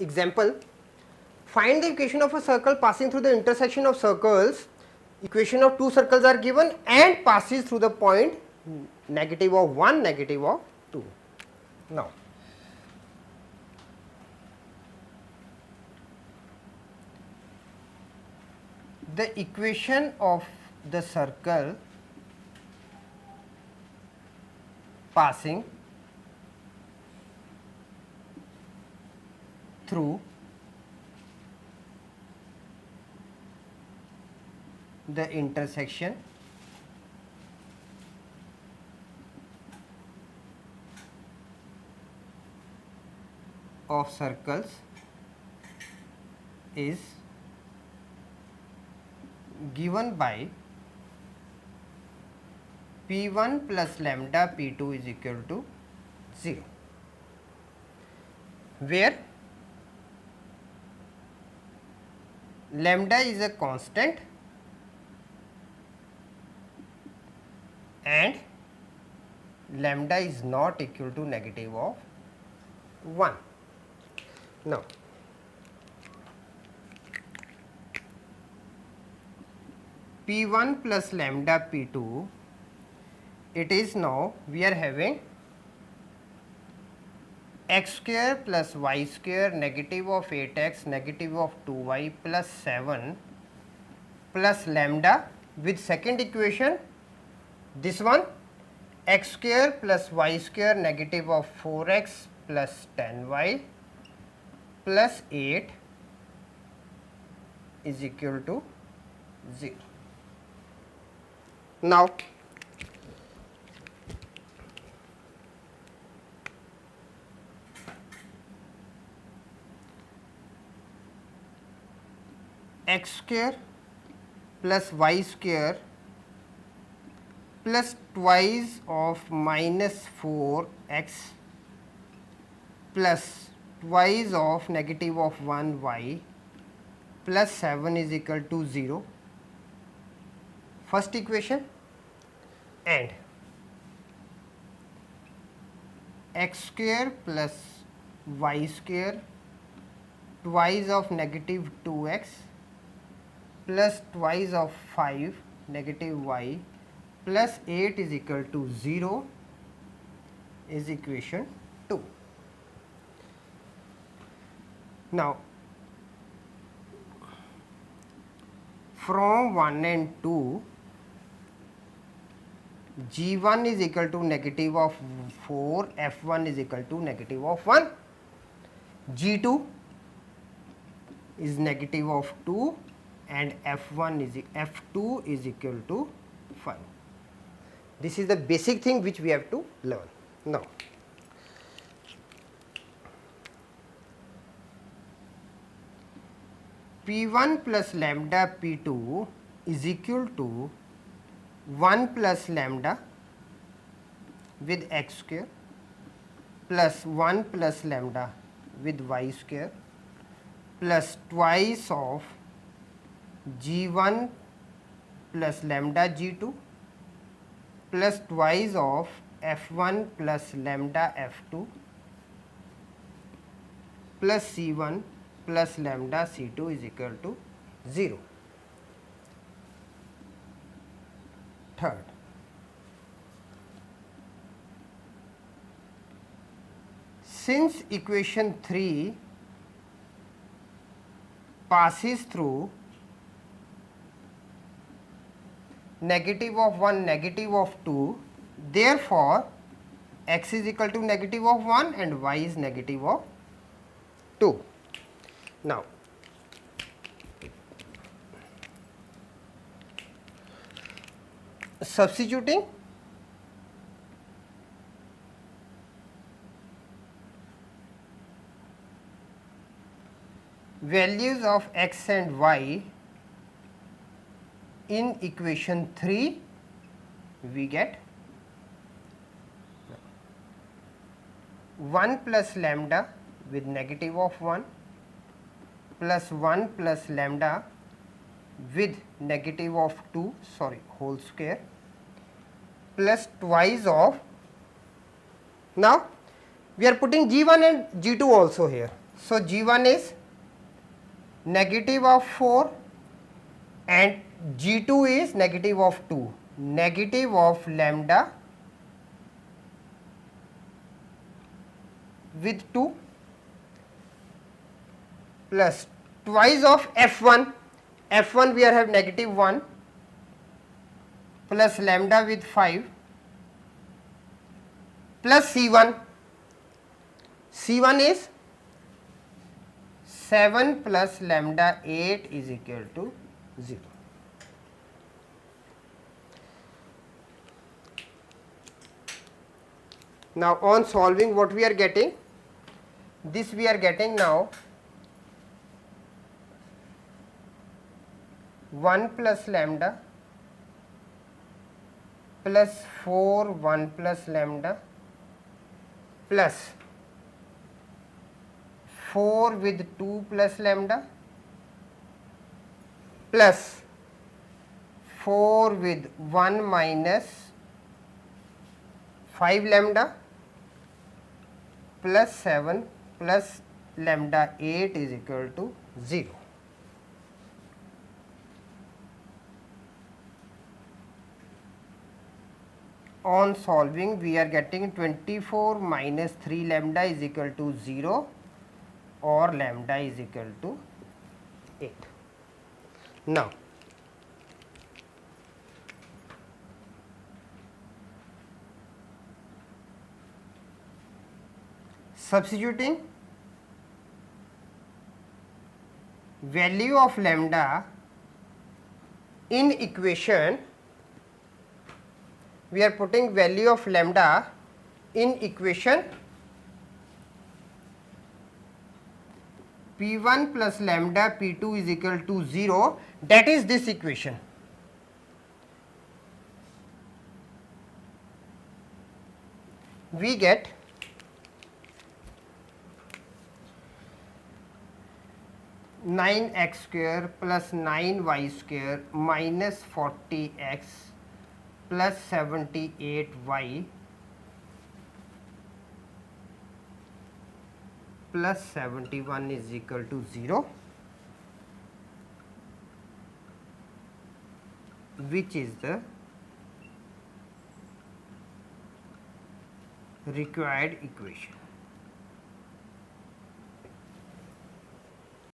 Example, find the equation of a circle passing through the intersection of circles. Equation of two circles are given and passes through the point negative of 1, negative of 2. Now, the equation of the circle passing through the intersection of circles is given by P1 plus lambda P2 is equal to 0, where lambda is a constant and lambda is not equal to negative of 1. Now, P1 plus lambda P2, it is now we are having x square plus y square negative of 8x negative of 2y plus 7 plus lambda with second equation, this one x square plus y square negative of 4x plus 10y plus 8 is equal to 0. Now, x square plus y square plus twice of minus 4x plus twice of negative of 1y plus 7 is equal to 0, first equation, and x square plus y square twice of negative 2x plus twice of 5 negative y plus 8 is equal to 0 is equation 2. Now, from 1 and 2, G1 is equal to negative of 4, F1 is equal to negative of 1, G2 is negative of 2 and F2 is equal to 5. This is the basic thing which we have to learn. Now, P1 plus lambda P2 is equal to 1 plus lambda with x square plus 1 plus lambda with y square plus twice of G1 plus lambda G2 plus twice of F1 plus lambda F2 plus C1 plus lambda C2 is equal to 0. Third, since equation 3 passes through negative of 1, negative of 2, therefore x is equal to negative of 1 and y is negative of 2. Now, substituting values of x and y in equation 3, we get 1 plus lambda with negative of 1 plus 1 plus lambda with negative of 2, whole square, plus twice of, now we are putting G1 and G2 also here. So G1 is negative of 4 and G2 is negative of 2, negative of lambda with 2 plus twice of F1, F1 we are have negative 1 plus lambda with 5 plus C1, C1 is 7 plus lambda 8 is equal to 0. Now on solving, what we are getting? This we are getting now 1 plus lambda plus 4 1 plus lambda plus 4 with 2 plus lambda plus 4 with 1 minus 5 lambda plus 7 plus lambda 8 is equal to 0. On solving, we are getting 24 minus 3 lambda is equal to 0 or lambda is equal to 8. Now, substituting value of lambda in equation, we are putting value of lambda in equation P1 plus lambda P2 is equal to 0, that is this equation. We get nine x square plus 9y square minus 40x plus 78y plus 71 is equal to 0, which is the required equation.